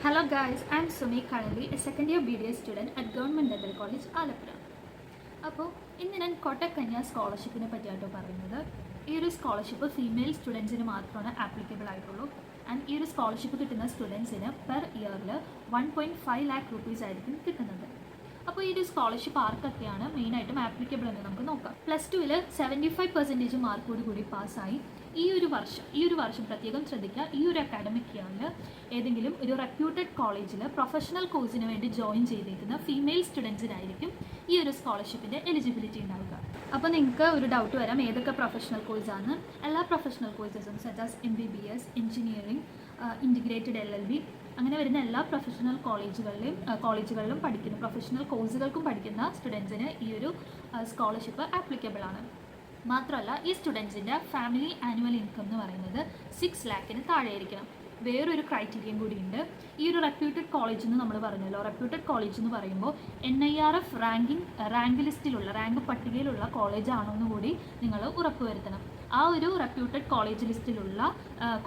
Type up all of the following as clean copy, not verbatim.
Hello guys, I am Sumi, currently a second year BDS student at Government Dental College, Alappuzha. അപ്പോൾ ഇന്ന് ഞാൻ കോട്ടക് കന്യാ സ്കോളർഷിപ്പിനെ പറ്റിയാട്ടോ പറയുന്നത്. ഈ ഒരു സ്കോളർഷിപ്പ് ഫീമെയിൽ സ്റ്റുഡൻസിന് മാത്രമാണ് ആപ്ലിക്കബിൾ ആയിട്ടുള്ളൂ. ആൻഡ് ഈ ഒരു സ്കോളർഷിപ്പ് കിട്ടുന്ന സ്റ്റുഡൻസിന് പെർ ഇയറിൽ 1.5 lakh rupees ആയിരിക്കും കിട്ടുന്നത്. അപ്പോൾ ഈ ഒരു സ്കോളർഷിപ്പ് ആർക്കൊക്കെയാണ് മെയിനായിട്ടും ആപ്ലിക്കബിൾ എന്ന് നമുക്ക് നോക്കാം. +2-ൽ 75% മാർക്കോടുകൂടി പാസ്സായി ഈ ഒരു വർഷം പ്രത്യേകം ശ്രദ്ധിക്കുക, ഈ ഒരു അക്കാഡമിക് ഇയറിൽ ഏതെങ്കിലും ഒരു റെപ്യൂട്ടഡ് കോളേജിൽ പ്രൊഫഷണൽ കോഴ്സിന് വേണ്ടി ജോയിൻ ചെയ്തേക്കുന്ന ഫീമെയിൽ സ്റ്റുഡൻസിനായിരിക്കും ഈ ഒരു സ്കോളർഷിപ്പിൻ്റെ എലിജിബിലിറ്റി ഉണ്ടാവുക. അപ്പോൾ നിങ്ങൾക്ക് ഒരു ഡൗട്ട് വരാം, ഏതൊക്കെ പ്രൊഫഷണൽ കോഴ്സാണ്? എല്ലാ പ്രൊഫഷണൽ കോഴ്സസും സജാസ് MBBS, എഞ്ചിനീയറിംഗ്, ഇൻറ്റിഗ്രേറ്റഡ് LLB അങ്ങനെ വരുന്ന എല്ലാ പ്രൊഫഷണൽ കോളേജുകളിലും പഠിക്കുന്ന പ്രൊഫഷണൽ കോഴ്സുകൾക്കും പഠിക്കുന്ന സ്റ്റുഡൻസിന് ഈ ഒരു സ്കോളർഷിപ്പ് ആപ്ലിക്കബിൾ ആണ്. മാത്രമല്ല ഈ സ്റ്റുഡൻസിൻ്റെ ഫാമിലി ആനുവൽ ഇൻകം എന്ന് പറയുന്നത് 6 lakhന് താഴെയായിരിക്കണം. വേറൊരു ക്രൈറ്റീരിയയും കൂടിയുണ്ട്. ഈ ഒരു റെപ്യൂട്ടഡ് കോളേജ് എന്ന് നമ്മൾ പറഞ്ഞല്ലോ, റെപ്യൂട്ടഡ് കോളേജ് എന്ന് പറയുമ്പോൾ NIRF റാങ്ക് ലിസ്റ്റിലുള്ള റാങ്ക് പട്ടികയിലുള്ള കോളേജാണോ എന്ന് കൂടി നിങ്ങൾ ഉറപ്പുവരുത്തണം. ആ ഒരു റെപ്യൂട്ടഡ് കോളേജ് ലിസ്റ്റിലുള്ള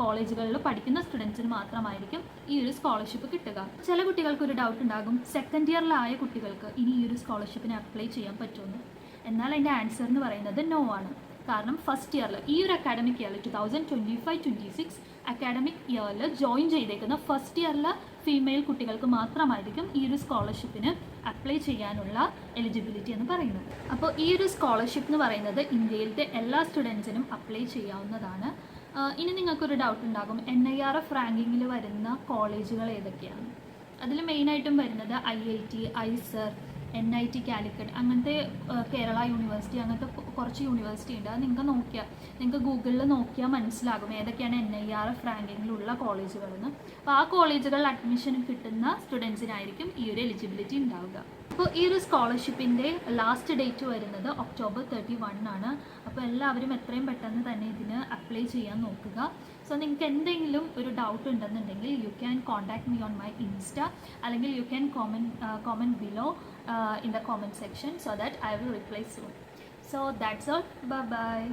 കോളേജുകളിൽ പഠിക്കുന്ന സ്റ്റുഡൻസിന് മാത്രമായിരിക്കും ഈ ഒരു സ്കോളർഷിപ്പ് കിട്ടുക. ചില കുട്ടികൾക്ക് ഒരു ഡൗട്ട് ഉണ്ടാകും, സെക്കൻഡ് ഇയറിലായ കുട്ടികൾക്ക് ഇനി ഈ ഒരു സ്കോളർഷിപ്പിന് അപ്ലൈ ചെയ്യാൻ പറ്റുമെന്ന്. എന്നാൽ അതിൻ്റെ ആൻസർ എന്ന് പറയുന്നത് നോ ആണ്. കാരണം ഫസ്റ്റ് ഇയറിൽ ഈ ഒരു അക്കാഡമിക് ഇയറിൽ 2025-26 അക്കാഡമിക് ഇയറിൽ ജോയിൻ ചെയ്തേക്കുന്ന ഫസ്റ്റ് ഇയറിലെ ഫീമെയിൽ കുട്ടികൾക്ക് മാത്രമായിരിക്കും ഈ ഒരു സ്കോളർഷിപ്പിന് അപ്ലൈ ചെയ്യാനുള്ള എലിജിബിലിറ്റി എന്ന് പറയുന്നത്. അപ്പോൾ ഈ ഒരു സ്കോളർഷിപ്പ് എന്ന് പറയുന്നത് ഇന്ത്യയിലത്തെ എല്ലാ സ്റ്റുഡൻസിനും അപ്ലൈ ചെയ്യാവുന്നതാണ്. ഇനി നിങ്ങൾക്കൊരു ഡൗട്ട് ഉണ്ടാകും, NIRF റാങ്കിങ്ങിൽ വരുന്ന കോളേജുകൾ ഏതൊക്കെയാണ്? അതിൽ മെയിനായിട്ടും വരുന്നത് IIT, ISER, NIT കാലിക്കറ്റ്, അങ്ങനത്തെ കേരള യൂണിവേഴ്സിറ്റി, അങ്ങനത്തെ കുറച്ച് യൂണിവേഴ്സിറ്റി ഉണ്ട്. അത് നിങ്ങൾക്ക് ഗൂഗിളിൽ നോക്കിയാൽ മനസ്സിലാകും ഏതൊക്കെയാണ് NIRF റാങ്കിങ്ങിലുള്ള കോളേജുകളെന്ന്. അപ്പോൾ ആ കോളേജുകളിൽ അഡ്മിഷൻ കിട്ടുന്ന സ്റ്റുഡൻസിനായിരിക്കും ഈ ഒരു എലിജിബിലിറ്റി ഉണ്ടാവുക. അപ്പോൾ ഈ ഒരു സ്കോളർഷിപ്പിൻ്റെ ലാസ്റ്റ് ഡേറ്റ് വരുന്നത് October 31 ആണ്. അപ്പോൾ എല്ലാവരും എത്രയും പെട്ടെന്ന് തന്നെ ഇതിന് അപ്ലൈ ചെയ്യാൻ നോക്കുക. സോ നിങ്ങൾക്ക് എന്തെങ്കിലും ഒരു ഡൗട്ട് ഉണ്ടെന്നുണ്ടെങ്കിൽ you can contact me on my insta, അല്ലെങ്കിൽ you can comment below in the comment section so that I will reply soon. So that's all. Bye bye.